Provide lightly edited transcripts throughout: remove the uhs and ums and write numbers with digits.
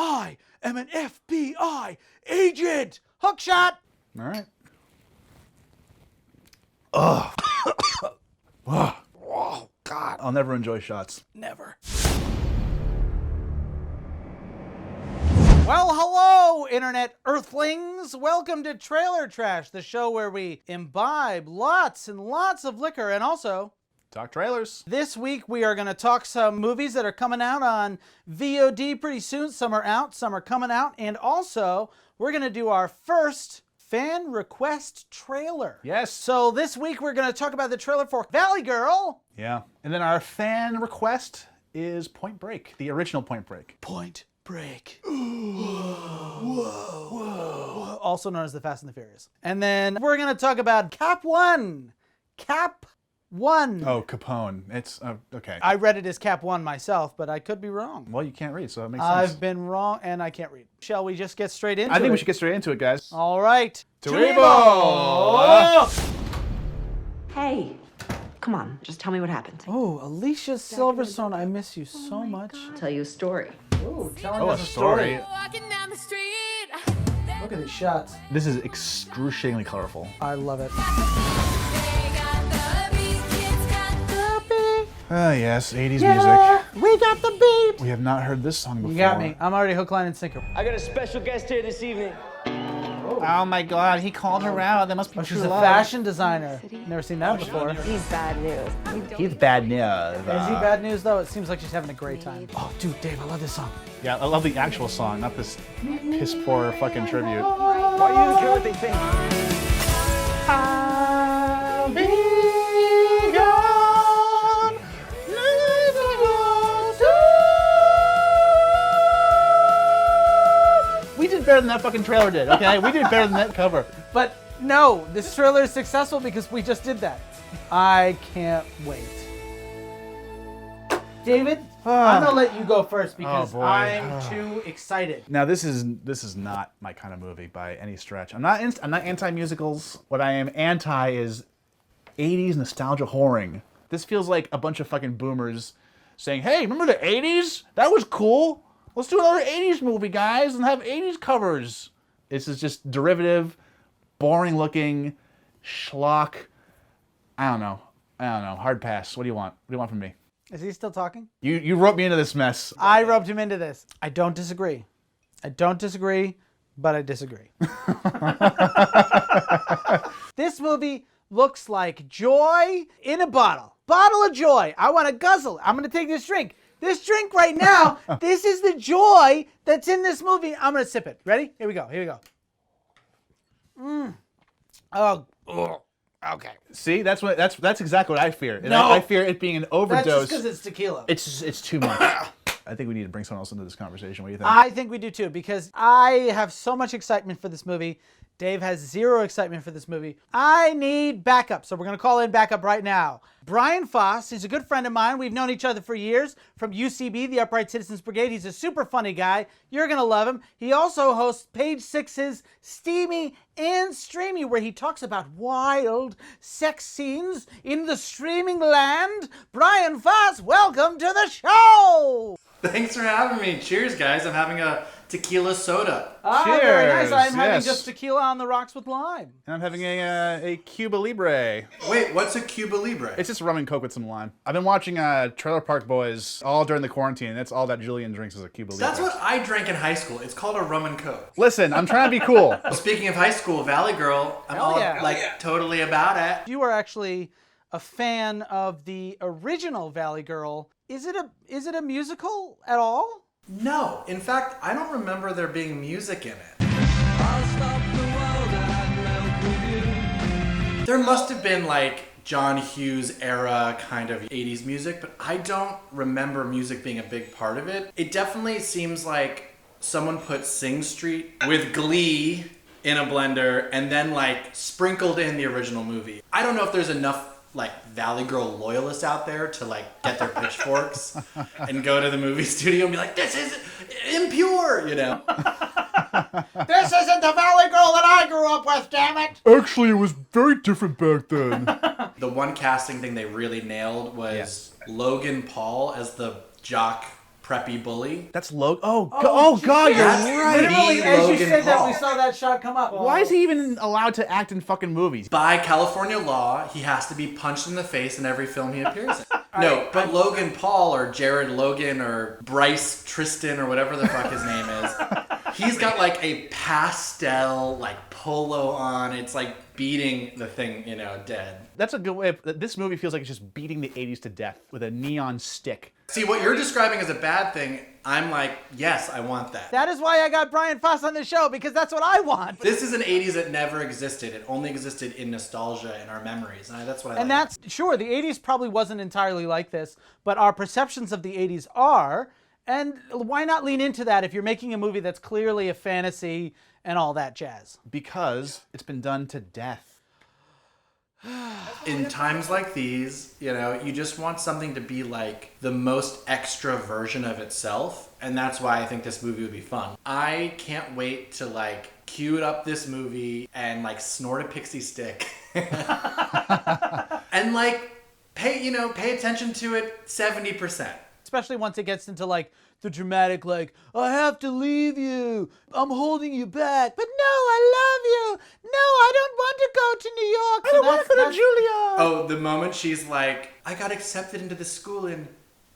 I am an FBI agent. Hookshot. All right. Ugh. Ugh. Oh, God. I'll never enjoy shots. Never. Well, hello, Internet Earthlings. Welcome to Trailer Trash, the show where we imbibe lots and lots of liquor and also talk trailers. This week we are going to talk some movies that are coming out on VOD pretty soon. Some are out, some are coming out. And also, we're going to do our first fan request trailer. Yes. So this week we're going to talk about the trailer for Valley Girl. Yeah. And then our fan request is Point Break, the original Point Break. Point Break. Whoa. Also known as the Fast and the Furious. And then we're going to talk about Cap 1. Cap 1. Oh, Capone. It's, okay. I read it as Cap 1 myself, but I could be wrong. Well, you can't read, so it makes sense. I've been wrong, and I can't read. Shall we just get straight into it? I think we should get straight into it, guys. All right. Tuibo! Hey, come on, just tell me what happened. Oh, Alicia Silverstone, I miss you so much. I'll tell you a story. Oh, telling Oh, us a story. Walking down the street. Look at these shots. This is excruciatingly colorful. I love it. They got the beat, kids got the beat. Oh, yes, 80s Yeah, music. we got the beat. We have not heard this song before. You got me. I'm already hook, line, and sinker. I got a special guest here this evening. Oh my god, he called her out. That must be Oh, true she's a love. fashion designer. Never seen that before. He's bad news. He's bad news. Is he bad news, though? It seems like she's having a great time. Oh, dude, Dave, I love this song. Yeah, I love the actual song, not this piss poor fucking tribute. Why do you even care what they think? I'll be gone, leaving you soon. We did better than that fucking trailer did, okay? We did better than that cover. But no, this trailer is successful because we just did that. I can't wait. David, I'm gonna let you go first because boy. I'm too excited. Now this is not my kind of movie by any stretch. I'm not anti-musicals. What I am anti is 80s nostalgia whoring. This feels like a bunch of fucking boomers saying, "Hey, remember the 80s? That was cool. Let's do another 80s movie, guys, and have 80s covers." This is just derivative, boring looking, schlock. I don't know. Hard pass. What do you want? What do you want from me? Is he still talking? You roped me into this mess. I roped him into this. I don't disagree. But I disagree. This movie looks like joy in a bottle. Bottle of joy. I want to guzzle. I'm going to take this drink. This drink right now, this is the joy that's in this movie. I'm going to sip it. Ready? Here we go. Oh, ugh. Okay. See, that's exactly what I fear. And No. I fear it being an overdose. That's just because it's tequila. It's too much. I think we need to bring someone else into this conversation. What do you think? I think we do too, because I have so much excitement for this movie. Dave has zero excitement for this movie. I need backup, so we're going to call in backup right now. Brian Faas, he's a good friend of mine. We've known each other for years from UCB, the Upright Citizens Brigade. He's a super funny guy. You're going to love him. He also hosts Page Six's Steamy and Streamy, where he talks about wild sex scenes in the streaming land. Brian Faas, welcome to the show! Thanks for having me. Cheers, guys. I'm having a tequila soda. Very nice. Cheers, I'm having yes. just tequila on the rocks with lime. And I'm having a Cuba Libre. Wait, what's a Cuba Libre? It's just rum and coke with some lime. I've been watching Trailer Park Boys all during the quarantine. That's all that Julian drinks is a Cuba Libre. That's what I drank in high school. It's called a rum and coke. Listen, I'm trying to be cool. Speaking of high school, Valley Girl, I'm Hell all yeah. totally about it. You are actually a fan of the original Valley Girl. Is it a musical at all? No, in fact, I don't remember there being music in it. There must have been like John Hughes era kind of 80s music, but I don't remember music being a big part of it. It definitely seems like someone put Sing Street with Glee in a blender and then like sprinkled in the original movie. I don't know if there's enough like Valley Girl loyalists out there to like get their pitchforks and go to the movie studio and be like, this is impure, you know? This isn't the Valley Girl that I grew up with, damn it! Actually, it was very different back then. The one casting thing they really nailed was Logan Paul as the jock preppy bully. That's Logan. Oh God, you're That's right. Literally, as you Logan said that, we Paul. saw that shot come up. Why is he even allowed to act in fucking movies? By California law, he has to be punched in the face in every film he appears in. No, but Logan Paul or Jared Logan or Bryce Tristan or whatever the fuck his name is, he's got like a pastel like polo on. It's like beating the thing, dead. That's a good way. This movie feels like it's just beating the 80s to death with a neon stick. See, what you're describing as a bad thing, I'm like, yes, I want that. That is why I got Brian Faas on the show, because that's what I want. This is an 80s that never existed. It only existed in nostalgia and our memories. And that's what I And like. that's, sure, the 80s probably wasn't entirely like this, but our perceptions of the 80s are. And why not lean into that if you're making a movie that's clearly a fantasy and all that jazz? Because it's been done to death. In times like these, you just want something to be like the most extra version of itself. And that's why I think this movie would be fun. I can't wait to like cue up this movie and like snort a pixie stick. And like pay attention to it 70%. Especially once it gets into like the dramatic, like, I have to leave you. I'm holding you back. But no, I love you. No, I don't want to go to New York. I don't want to go to Julia. Oh, the moment she's like, I got accepted into the school in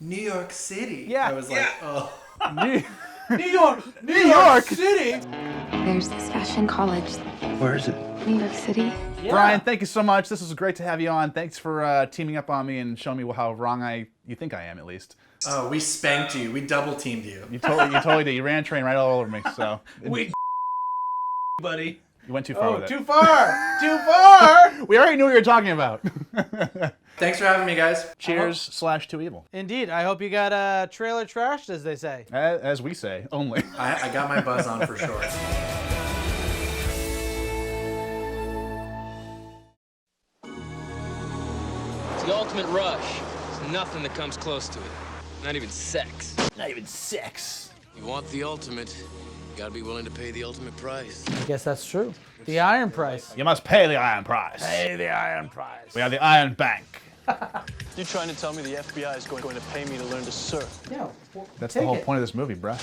New York City. Yeah. I was like, oh. New York City. There's this fashion college. Where is it? New York City. Yeah. Brian, thank you so much. This was great to have you on. Thanks for teaming up on me and showing me how wrong you think I am, at least. Oh, we spanked you. We double teamed you. You totally did. You ran a train right all over me. So Buddy. you went too far with it. Too far. Too far. We already knew what you were talking about. Thanks for having me, guys. Cheers / Too Evil. Indeed. I hope you got a trailer trashed, as they say. As we say, only. I got my buzz on for sure. It's the ultimate rush. There's nothing that comes close to it. Not even sex. Not even sex. You want the ultimate, you gotta be willing to pay the ultimate price. I guess that's true. The iron price. You must pay the iron price. Pay the iron price. We are the Iron Bank. You're trying to tell me the FBI is going to pay me to learn to surf? Yeah. That's the whole point of this movie, bruh.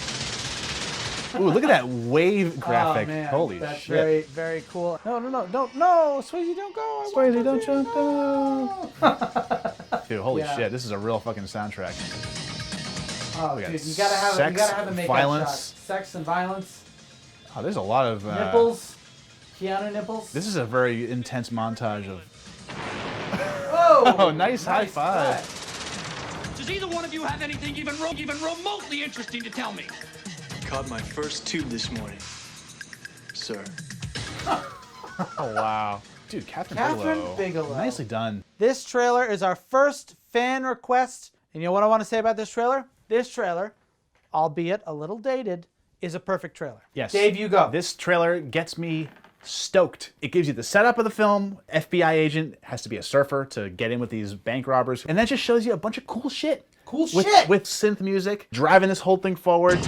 Ooh, look at that wave graphic. Oh, man. Holy That's shit. very, very cool. No, Swayze, don't go. I want Swayze, don't to jump down. Dude, holy Yeah. shit, this is a real fucking soundtrack. Oh, We got dude, you gotta have sex, a makeup violence. shot. Sex and violence. Oh, there's a lot of... Nipples. Keanu nipples. This is a very intense montage of... Oh, nice high five. Does either one of you have anything even remotely interesting to tell me? Caught my first tube this morning, sir. Oh, wow. Dude, Catherine Bigelow. Nicely done. This trailer is our first fan request. And you know what I want to say about this trailer? This trailer, albeit a little dated, is a perfect trailer. Yes. Dave, you go. This trailer gets me stoked. It gives you the setup of the film. FBI agent has to be a surfer to get in with these bank robbers. And that just shows you a bunch of cool shit. Cool with, shit. With synth music, driving this whole thing forward.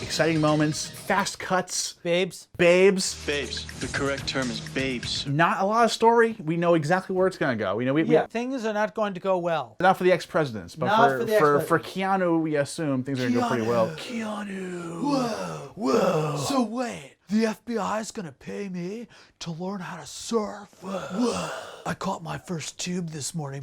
Exciting moments, fast cuts. Babes. Babes. The correct term is babes. Not a lot of story. We know exactly where it's gonna go. Things are not going to go well. Not for the ex-presidents, but Not for the for ex-presidents. Keanu, we assume things are gonna go pretty well. Keanu. Whoa. So wait, the FBI is gonna pay me to learn how to surf? Whoa. I caught my first tube this morning.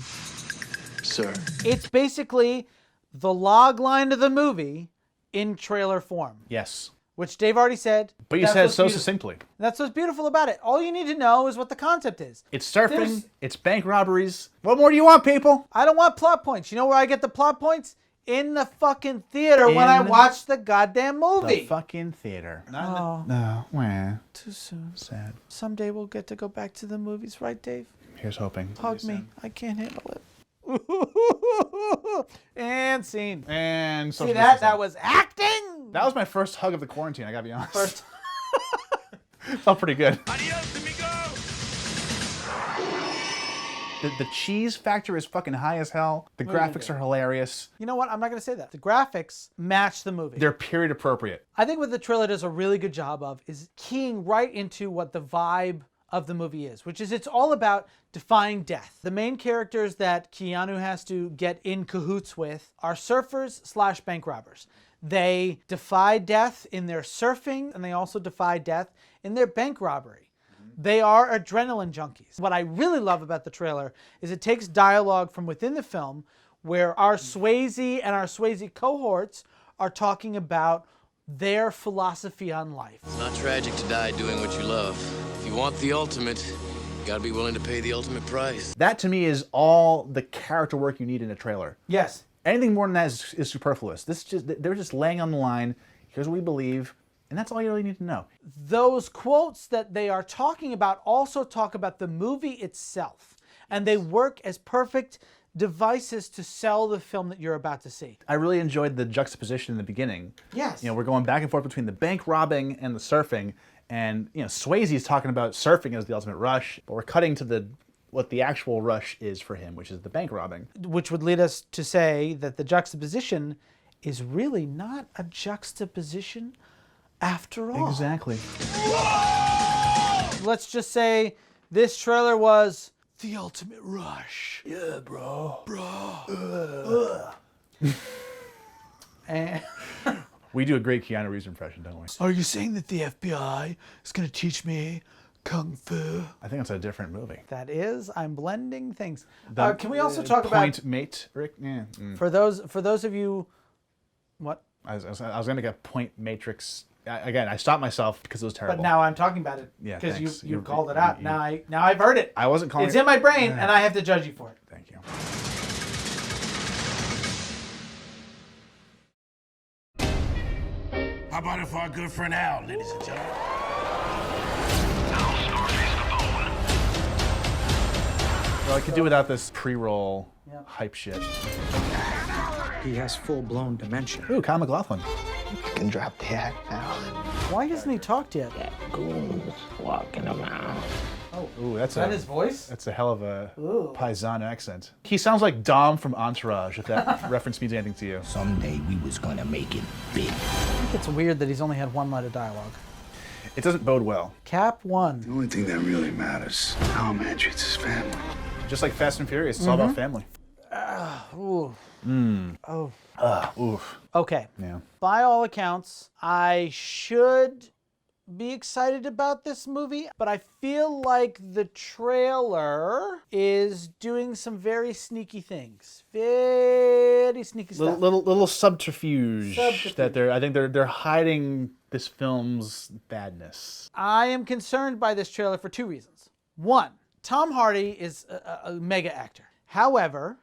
Sir. It's basically the log line of the movie in trailer form, Yes. which Dave already said. But you That's said it what's so beautiful. succinctly. That's what's beautiful about it. All you need to know is what the concept is. It's surfing, There's- it's bank robberies. What more do you want, people? I don't want plot points. You know where I get the plot points? In the fucking theater when I In watch the goddamn The movie. fucking theater. Oh, No, wah. too soon. Sad. Someday we'll get to go back to the movies, right, Dave? Here's hoping. Hug me. I can't handle it. And scene. And See social that? distancing. That was acting. That was my first hug of the quarantine, I gotta be honest. First. Felt pretty good. Adios, amigo! The cheese factor is fucking high as hell. The graphics are hilarious. You know what? I'm not going to say that. The graphics match the movie. They're period appropriate. I think what the trailer does a really good job of is keying right into what the vibe of the movie is, which is it's all about defying death. The main characters that Keanu has to get in cahoots with are surfers / bank robbers. They defy death in their surfing, and they also defy death in their bank robbery. They are adrenaline junkies. What I really love about the trailer is it takes dialogue from within the film where our Swayze and our Swayze cohorts are talking about their philosophy on life. It's not tragic to die doing what you love. If you want the ultimate, you gotta be willing to pay the ultimate price. That to me is all the character work you need in a trailer. Yes. Anything more than that is superfluous. They're just laying on the line. Here's what we believe, and that's all you really need to know. Those quotes that they are talking about also talk about the movie itself, and they work as perfect devices to sell the film that you're about to see. I really enjoyed the juxtaposition in the beginning. Yes. You know, we're going back and forth between the bank robbing and the surfing, and you know, Swayze's talking about surfing as the ultimate rush, but we're cutting to what the actual rush is for him, which is the bank robbing. Which would lead us to say that the juxtaposition is really not a juxtaposition after all. Exactly. Let's just say this trailer was the ultimate rush. Yeah, bro. And We do a great Keanu Reeves impression, don't we? are you saying that the FBI is going to teach me Kung Fu? I think it's a different movie. That is, I'm blending things. Can we also talk about Point Mate, Rick? Yeah. for those of you, what? I was going to get Point Matrix. Again, I stopped myself because it was terrible. But now I'm talking about it Yeah, because thanks. you You- called it you- out. you- Now I've heard it. I wasn't calling It's it. in my brain, and I have to judge you for it. Thank you. How about it for our good friend Al, ladies and gentlemen? Well, I could do without this pre-roll hype shit. He has full-blown dementia. Ooh, Kyle MacLachlan. You can drop the act now. Why hasn't he talked yet? Goons walking around. Ooh, that's Is that his voice? That's a hell of a Paisan accent. He sounds like Dom from Entourage, if that reference means anything to you. Someday we was gonna make it big. I think it's weird that he's only had one line of dialogue. It doesn't bode well. Cap 1. The only thing that really matters, how a man treats his family. Just like Fast and Furious, it's all about family. Ooh. Oh. Oof. Okay. Yeah. By all accounts, I should be excited about this movie, but I feel like the trailer is doing some very sneaky things. Very sneaky stuff. Little subterfuge that I think they're hiding this film's badness. I am concerned by this trailer for two reasons. One, Tom Hardy is a mega actor. However,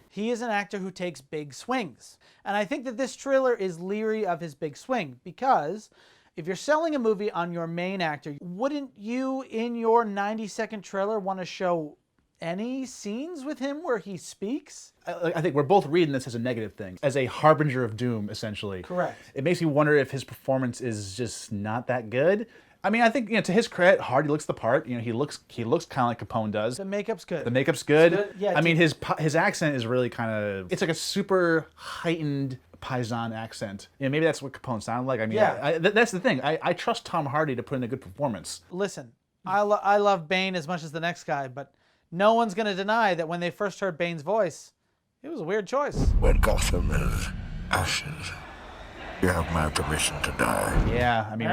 he is an actor who takes big swings. And I think that this trailer is leery of his big swing because if you're selling a movie on your main actor, wouldn't you, in your 90-second trailer, want to show any scenes with him where he speaks? I think we're both reading this as a negative thing, as a harbinger of doom, essentially. Correct. It makes me wonder if his performance is just not that good. I mean, I think, to his credit, Hardy looks the part. He looks kind of like Capone does. The makeup's good. The makeup's good. It's good. Yeah, I mean, his accent is really kind of, it's like a super heightened Paisan accent. Maybe that's what Capone sounded like. I mean, Yeah. that's the thing. I trust Tom Hardy to put in a good performance. Listen, I love Bane as much as the next guy, but no one's going to deny that when they first heard Bane's voice, it was a weird choice. When Gotham is ashes, you have my permission to die. Yeah, I mean,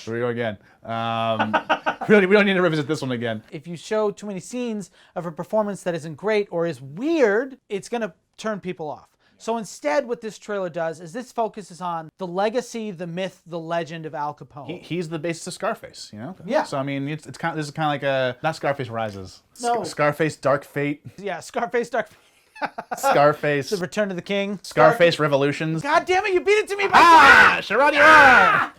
here we go again. We don't need to revisit this one again. If you show too many scenes of a performance that isn't great or is weird, it's going to turn people off. So instead, what this trailer does is this focuses on the legacy, the myth, the legend of Al Capone. He's the basis of Scarface, Yeah. So I mean, this is kind of like a, not Scarface Rises. No. Scarface Dark Fate. Yeah, Scarface, Scarface. The Return of the King. Scarface Revolutions. God damn it, you beat it to me by Sharad,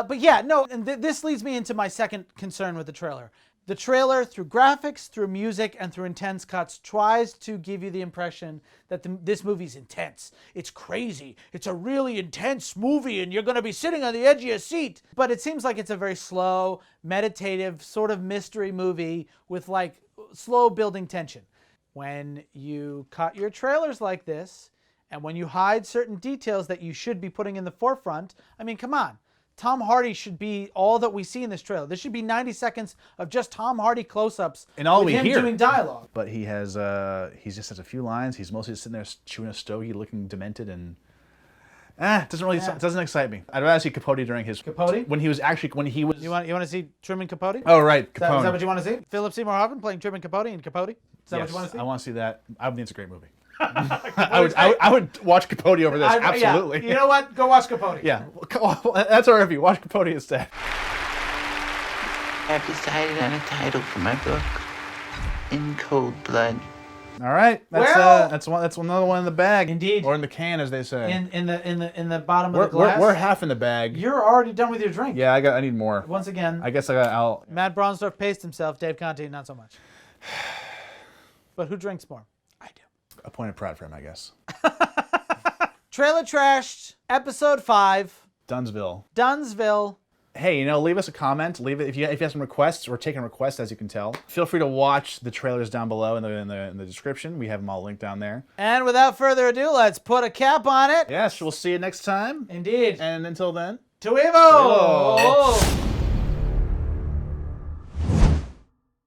but yeah, no, and this leads me into my second concern with the trailer. The trailer, through graphics, through music, and through intense cuts, tries to give you the impression that this movie's intense. It's crazy. It's a really intense movie, and you're going to be sitting on the edge of your seat. But it seems like it's a very slow, meditative, sort of mystery movie with like slow building tension. When you cut your trailers like this, and when you hide certain details that you should be putting in the forefront, I mean, come on. Tom Hardy should be all that we see in this trailer. This should be 90 seconds of just Tom Hardy close-ups And all with we him hear. doing dialogue. But he just has a few lines. He's mostly just sitting there chewing a stogie, looking demented, and it doesn't excite me. I'd rather see Capote during his Capote? when he was. You want to see Truman Capote? Oh right, Is that Capone. what you want to see? Philip Seymour Hoffman playing Truman Capote in Capote? Is that what you want to see? I want to see that. I think it's a great movie. I would watch Capote over this. Absolutely. Yeah. You know what? Go watch Capote. Yeah, that's our review. Watch Capote instead. I've decided on a title for my book. In Cold Blood. All right, that's another one in the bag. Indeed. Or in the can, as they say. In the bottom of the glass. We're half in the bag. You're already done with your drink. Yeah, I need more. Once again. I guess I'll. Matt Braunsdorf paced himself. Dave Conte, not so much. But who drinks more? I do. A point of pride for him, I guess. Trailer Trashed, Episode 5. Dunsville. Hey, leave us a comment. Leave it if you have some requests. We're taking requests, as you can tell. Feel free to watch the trailers down below in the description. We have them all linked down there. And without further ado, let's put a cap on it. Yes, we'll see you next time. Indeed. And until then, To Evo!